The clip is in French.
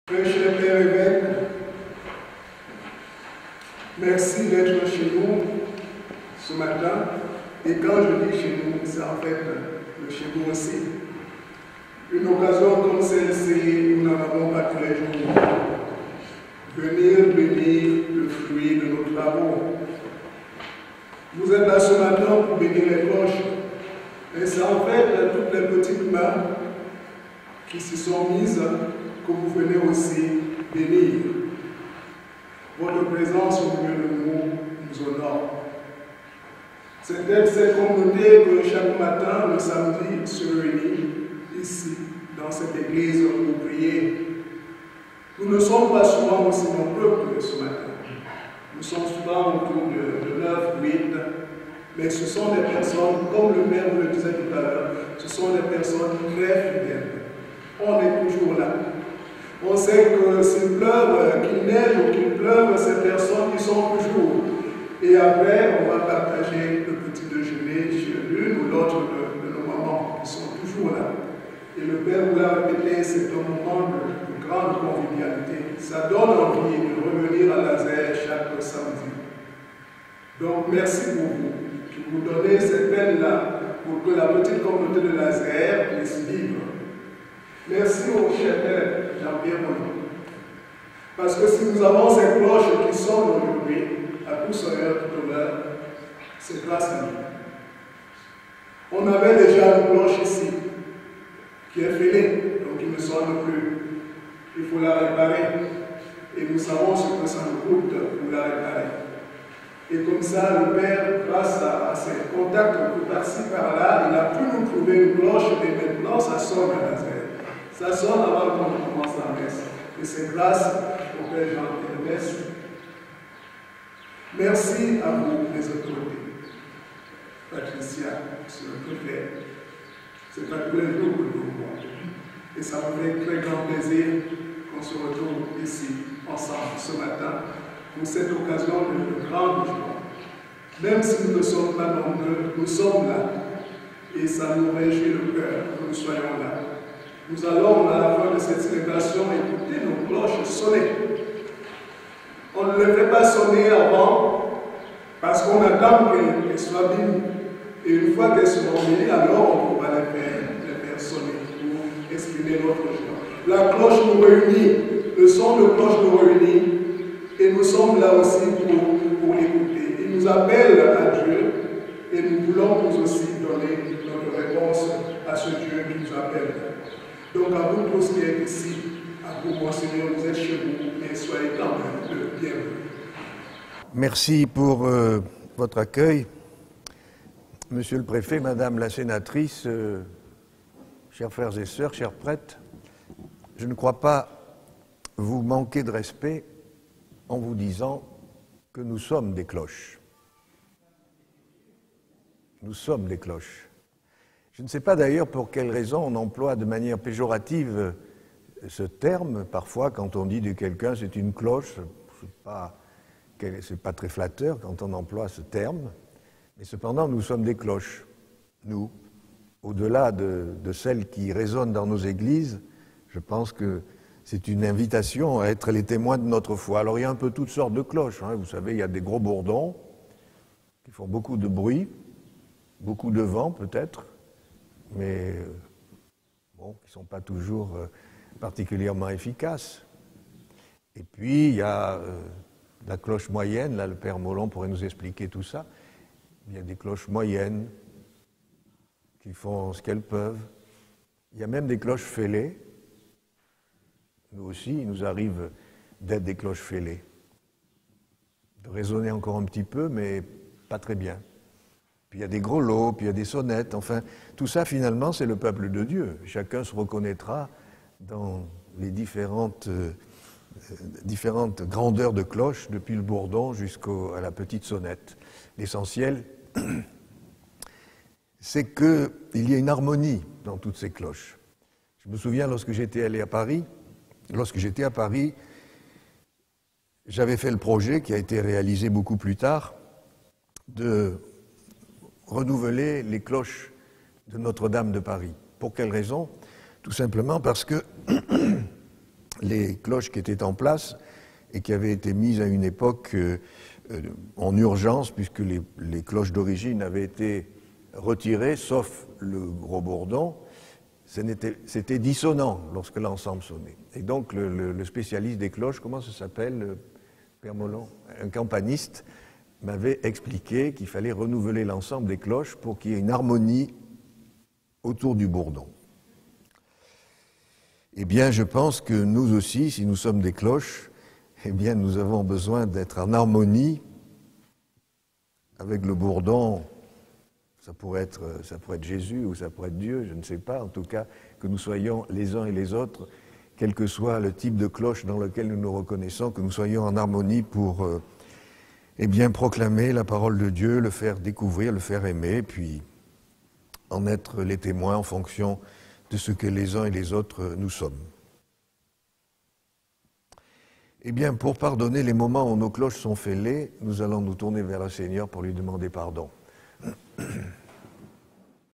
Très cher Père évêque, merci d'être chez nous ce matin. Et quand je dis chez nous, c'est en fait le chez vous aussi. Une occasion comme celle-ci, nous n'en avons pas tous les jours. Venir bénir le fruit de nos travaux. Vous êtes là ce matin pour bénir les cloches. Et c'est en fait toutes les petites mains qui se sont mises que vous venez aussi bénir. Votre présence au milieu de nous honore. C'est d'être cette communauté que chaque matin, le samedi, se réunit ici, dans cette église, pour prier. Nous ne sommes pas souvent aussi nombreux que ce matin. Nous sommes souvent autour de 9, 8, mais ce sont des personnes, comme le Père vous le disait tout à l'heure, ce sont des personnes très fidèles. On est toujours là. On sait que s'il pleuve, qu'il neige ou qu'il pleuve, ces personnes qui sont toujours. Et après, on va partager le petit déjeuner chez l'une ou l'autre de nos mamans qui sont toujours là. Et le Père vous l'a répété, c'est un moment de grande convivialité. Ça donne envie de revenir à Nazaire chaque samedi. Donc merci pour vous, qui vous donnez cette peine-là pour que la petite communauté de Nazaire puisse vivre. Merci au cher Père Jean-Pierre Monod. Parce que si nous avons ces cloches qui sonnent aujourd'hui, à tout sonneur, tout honneur, c'est grâce à nous. On avait déjà une cloche ici, qui est fêlée, donc il ne sonne plus. Il faut la réparer. Et nous savons ce que ça nous coûte pour la réparer. Et comme ça, le Père, grâce à ses contacts par-ci, par-là, il a pu nous trouver une cloche et maintenant ça sonne à Nazaire. Ça sonne avant qu'on commence la messe. Et c'est grâce au Père Jean-Pierre. Merci. Merci à vous, les autorités. Patricia, monsieur le préfet, c'est pas tous les jours que nous voyons. Et ça me fait très grand plaisir qu'on se retrouve ici, ensemble, ce matin, pour cette occasion de grande joie. Même si nous ne sommes pas nombreux, nous sommes là. Et ça nous réjouit le cœur que nous soyons là. Nous allons, à la fin de cette célébration, écouter nos cloches sonner. On ne les fait pas sonner avant, parce qu'on attend qu'elles soient bénies. Et une fois qu'elles seront bénies, alors on pourra les faire sonner pour exprimer notre joie. La cloche nous réunit, le son de cloche nous réunit, et nous sommes là aussi pour l'écouter. Il nous appelle à Dieu, et nous voulons nous aussi donner notre réponse à ce Dieu qui nous appelle. Donc à vous tous qui êtes ici, à vous, Monseigneur, vous êtes chez vous, mais soyez quand même le bienvenu. Merci pour votre accueil. Monsieur le préfet, madame la sénatrice, chers frères et sœurs, chers prêtres, je ne crois pas vous manquer de respect en vous disant que nous sommes des cloches. Nous sommes des cloches. Je ne sais pas d'ailleurs pour quelle raison on emploie de manière péjorative ce terme. Parfois, quand on dit de quelqu'un c'est une cloche, c'est pas très flatteur quand on emploie ce terme. Mais cependant, nous sommes des cloches. Nous, au-delà de celles qui résonnent dans nos églises, je pense que c'est une invitation à être les témoins de notre foi. Alors il y a un peu toutes sortes de cloches. Vous savez, il y a des gros bourdons qui font beaucoup de bruit, beaucoup de vent peut-être, mais bon, qui ne sont pas toujours particulièrement efficaces. Et puis il y a la cloche moyenne, là le Père Molon pourrait nous expliquer tout ça. Il y a des cloches moyennes qui font ce qu'elles peuvent. Il y a même des cloches fêlées. Nous aussi, il nous arrive d'être des cloches fêlées. De résonner encore un petit peu, mais pas très bien. Puis il y a des grelots, puis il y a des sonnettes. Enfin, tout ça, finalement, c'est le peuple de Dieu. Chacun se reconnaîtra dans les différentes grandeurs de cloches, depuis le bourdon jusqu'à la petite sonnette. L'essentiel, c'est qu'il y a une harmonie dans toutes ces cloches. Je me souviens, lorsque j'étais à Paris, j'avais fait le projet, qui a été réalisé beaucoup plus tard, de renouveler les cloches de Notre-Dame de Paris. Pour quelle raison ? Tout simplement parce que les cloches qui étaient en place et qui avaient été mises à une époque en urgence, puisque les cloches d'origine avaient été retirées, sauf le gros bourdon. C'était dissonant lorsque l'ensemble sonnait. Et donc le spécialiste des cloches, comment ça s'appelle, Père Molon, un campaniste, m'avait expliqué qu'il fallait renouveler l'ensemble des cloches pour qu'il y ait une harmonie autour du bourdon. Eh bien, je pense que nous aussi, si nous sommes des cloches, eh bien, nous avons besoin d'être en harmonie avec le bourdon. Ça pourrait être Jésus ou ça pourrait être Dieu, je ne sais pas. En tout cas, que nous soyons les uns et les autres, quel que soit le type de cloche dans lequel nous nous reconnaissons, que nous soyons en harmonie pour eh bien, proclamer la parole de Dieu, le faire découvrir, le faire aimer, puis en être les témoins en fonction de ce que les uns et les autres nous sommes. Eh bien, pour pardonner les moments où nos cloches sont fêlées, nous allons nous tourner vers le Seigneur pour lui demander pardon.